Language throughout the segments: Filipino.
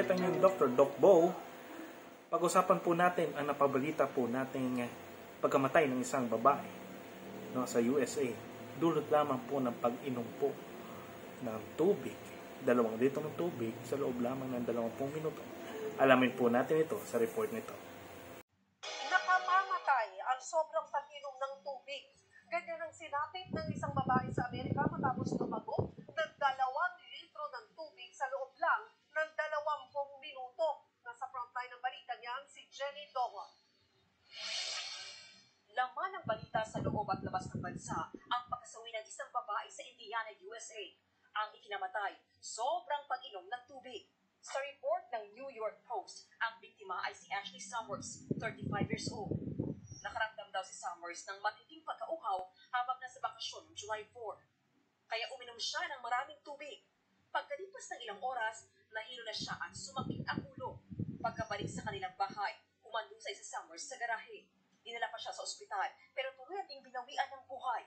ulit ang inyong Dr. Doc Bo. Pag-usapan po natin ang napabalita po nating pagkamatay ng isang babae sa USA. Dulot lamang po ng pag-inom po ng tubig. 2 litro ng tubig sa loob lamang ng 20 minuto. Alamin po natin ito sa report nito. Nakamamatay ang sobrang pag-inom ng tubig. Ganyan ang sinapit ng isang babae sa Amerika matapos tumago ng 2 litro ng tubig sa loob lang ng 20 minuto. Nasa frontline ng balita niyan si Jenny Dowa. Laman ng balita sa loob at labas ng bansa ang pagkasawi ng isang babae sa Indiana, USA. Ang ikinamatay, sobrang pag-inom ng tubig. Sa report ng New York Post, ang biktima ay si Ashley Summers, 35 years old. Nakaramdam daw si Summers ng matinding pagkauhaw habang nasa bakasyon noong July 4. Kaya uminom siya ng maraming tubig. Pagkalipas ng ilang oras, nahilo na siya at sumakit ang ulo. Pagkabalik sa kanilang bahay, umandusay si Summers sa garahe. Dinala pa siya sa ospital, pero tuloy ding binawian ng buhay.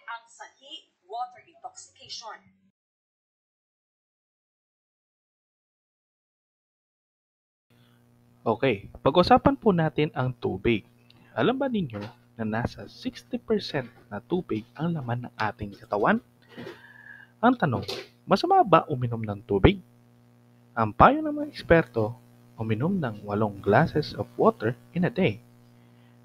Ang sanhi, water intoxication. Okay, pag-usapan po natin ang tubig. Alam ba ninyo na nasa 60% na tubig ang laman ng ating katawan? Ang tanong, masama ba uminom ng tubig? Ang payo ng mga eksperto, uminom ng 8 glasses of water in a day.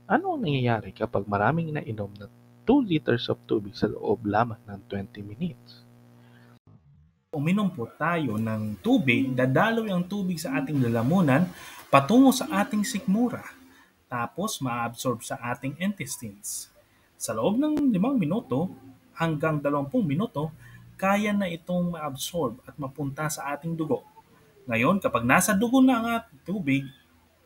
Ano ang nangyayari kapag maraming nainom na 2 liters of tubig sa loob lamang ng 20 minutes? Uminom po tayo ng tubig, dadaloy ang tubig sa ating lalamunan patungo sa ating sikmura, tapos ma-absorb sa ating intestines. Sa loob ng 5 minuto hanggang 20 minuto, kaya na itong ma-absorb at mapunta sa ating dugo. Ngayon, kapag nasa dugo na ang ating tubig,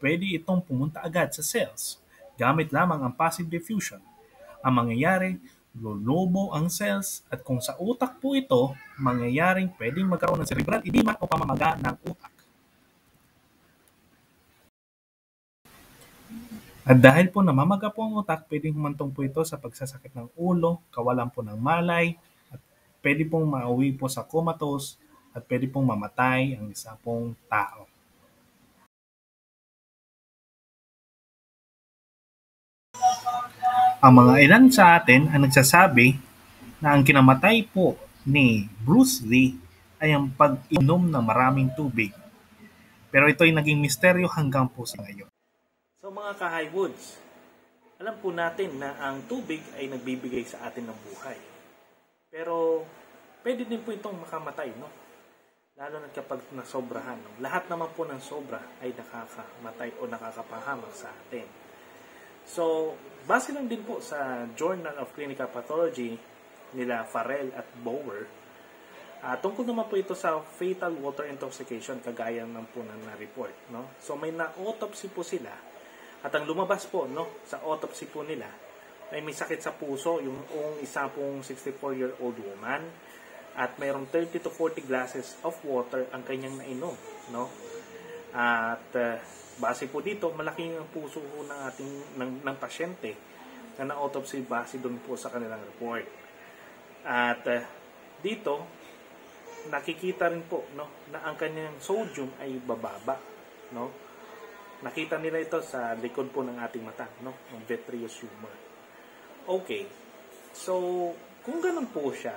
pwede itong pumunta agad sa cells, gamit lamang ang passive diffusion. Ang mangyayari, lulubo ang cells at kung sa utak po ito, mangyayaring pwedeng magkaroon ng cerebral edema o pamamaga ng utak. At dahil po namamaga po ang utak, pwedeng humantong po ito sa pagsasakit ng ulo, kawalan po ng malay, at pwede pong mauwi po sa comatose, at pwede pong mamatay ang isa pong tao. Ang mga ilan sa atin ang nagsasabi na ang kinamatay po ni Bruce Lee ay ang pag-inom ng maraming tubig. Pero ito ay naging misteryo hanggang po sa ngayon. So mga ka-Highwoods, alam po natin na ang tubig ay nagbibigay sa atin ng buhay. Pero pwede din po itong makamatay, no? Lalo na kapag nasobrahan. Lahat naman po ng sobra ay nakakamatay o nakakapahamak sa atin. So, base lang din po sa Journal of Clinical Pathology nila Farrell at Bower, tungkol naman po ito sa fatal water intoxication kagaya ng po na report. No? So, may na-autopsy po sila at ang lumabas po sa autopsy po nila ay may sakit sa puso yung isa pong 64-year-old woman at mayroong 30 to 40 glasses of water ang kanyang nainom. No? At base po dito, malaki ang puso ng pasyente na na-autopsy base doon po sa kanilang report. At dito, nakikita rin po na ang kanyang sodium ay bababa. No? Nakita nila ito sa likod po ng ating mata, ng vitreous humor. Okay, so kung ganun po siya,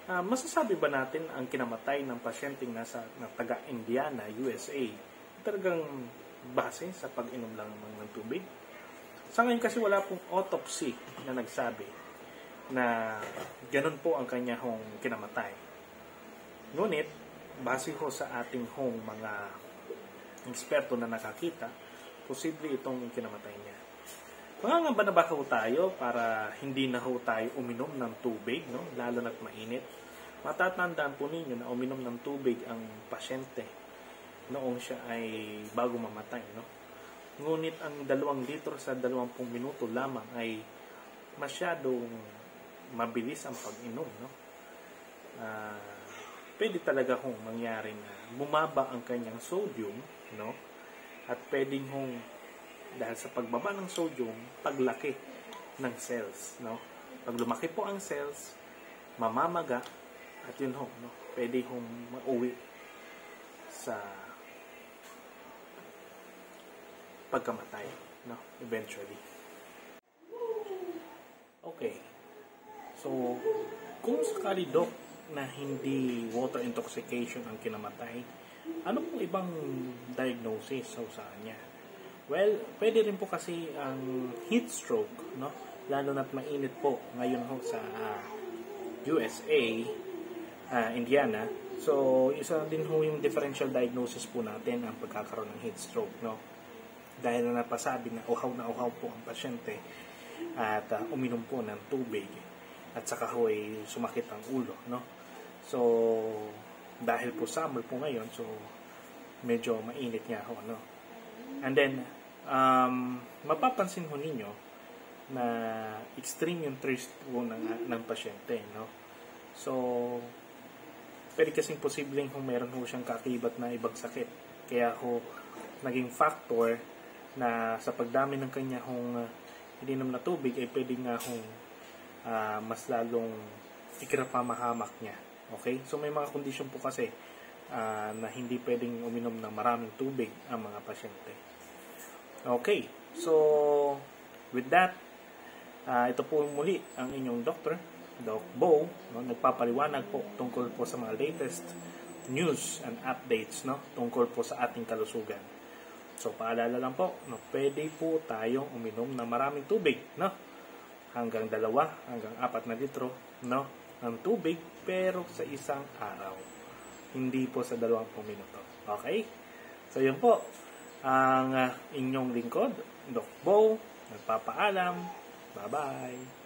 masasabi ba natin ang kinamatay ng pasyenteng na taga Indiana, USA, talagang base sa pag-inom lang ng tubig? Sa ngayon kasi wala pong autopsy na nagsabi na ganun po ang kanya kinamatay. Ngunit, base ho sa ating mga eksperto na nakakita, posible itong kinamatay niya. Mangangamba na ba ho tayo para hindi na ho tayo uminom ng tubig, lalo na't mainit? Matatandaan po ninyo na uminom ng tubig ang pasyente noong siya ay bago mamatay. Ngunit ang 2 litro sa 20 minuto lamang ay masyadong mabilis ang pag-inom. Pwede talaga mangyari na bumaba ang kanyang sodium, at pwedeng dahil sa pagbaba ng sodium, paglaki ng cells. Pag lumaki po ang cells, mamamaga, at yun pwede mauwi sa pagkamatay, no? Eventually. Okay. So, kung sakali Doc na hindi water intoxication ang kinamatay, ano pong ibang diagnosis sa niya? Well, pwede rin po kasi ang heat stroke, no? Lalo na't mainit po ngayon ho sa USA, Indiana. So, isa din ho yung differential diagnosis po natin ang pagkakaroon ng heat stroke, no? Dahil na napasabi na uhaw po ang pasyente at uminom po ng tubig at saka ho ay sumakit ang ulo, no? So, dahil po summer po ngayon, so medyo mainit nga ho, no? And then, mapapansin ho ninyo na extreme yung thirst po ng pasyente, no? So, pwede kasing posibleng kung meron ho siyang kakibat na ibang sakit. Kaya ho, naging factor na sa pagdami ng kanya hong ininom na tubig ay pwede nga hong mas lalong ikirapamahamak niya. Okay? So, may mga kondisyon po kasi na hindi pwedeng uminom ng maraming tubig ang mga pasyente. Okay. So, with that, ito po muli ang inyong doctor, Doc Bo, no, nagpapaliwanag po tungkol po sa mga latest news and updates, no, tungkol po sa ating kalusugan. So, paalala lang po, no, pwede po tayong uminom ng maraming tubig, no, hanggang 2 hanggang 4 na litro, no, ng tubig, pero sa isang araw. Hindi po sa 20 minuto. Okay? So, yun po ang inyong lingkod, Doc Bo, nagpapaalam. Bye-bye!